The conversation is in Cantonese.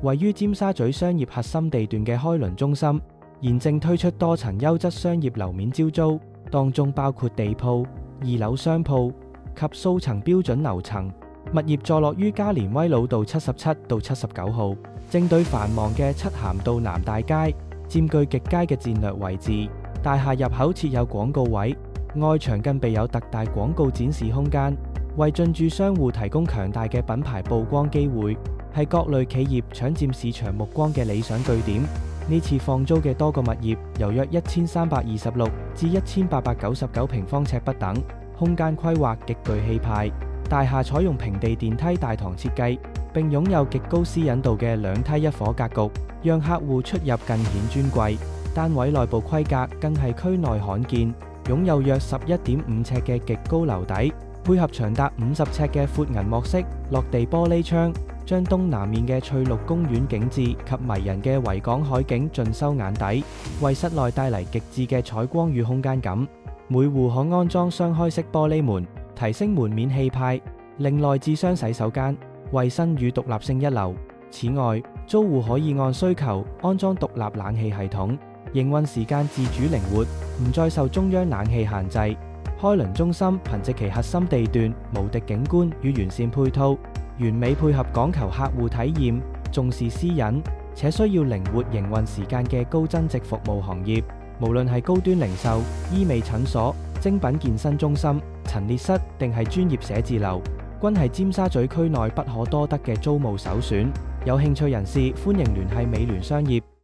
位於尖沙咀商業核心地段嘅開倫中心，現正推出多層優質商業樓面招租，當中包括地鋪、2樓商鋪及數層標準樓層。物業坐落於加連威老道77到79號，正對繁忙嘅漆咸道南大街，佔據極佳嘅戰略位置。大廈入口設有廣告位，外牆更備有特大廣告展示空間，為進駐商戶提供強大嘅品牌曝光機會，係各類企業搶佔市場目光嘅理想據點。呢次放租嘅多個物業由約1326至1899平方尺不等，空間規劃極具氣派。大廈採用平地電梯大堂設計，並擁有極高私隱度嘅兩梯一伙格局，讓客戶出入更顯尊貴。單位內部規格更係區內罕見，擁有約11.5尺嘅極高樓底，配合長達50尺嘅闊銀幕式落地玻璃窗，將東南面嘅翠綠公園景致及迷人嘅維港海景盡收眼底，為室內帶嚟極致嘅採光與空間感。每戶可安裝雙開式玻璃門，提升門面氣派，另內置雙洗手間，衛生與獨立性一流。此外，租戶可以按需求安裝獨立冷氣系統，營運時間自主靈活，唔再受中央冷氣限制。開倫中心憑藉其核心地段、無敵景觀與完善配套，完美配合講求客戶體驗、重視私隱且需要靈活營運時間嘅高增值服務行業。無論係高端零售、醫美診所、精品健身中心、陳列室定係專業寫字樓，均係尖沙咀區內不可多得嘅租務首選。有興趣人士歡迎聯繫美聯商業。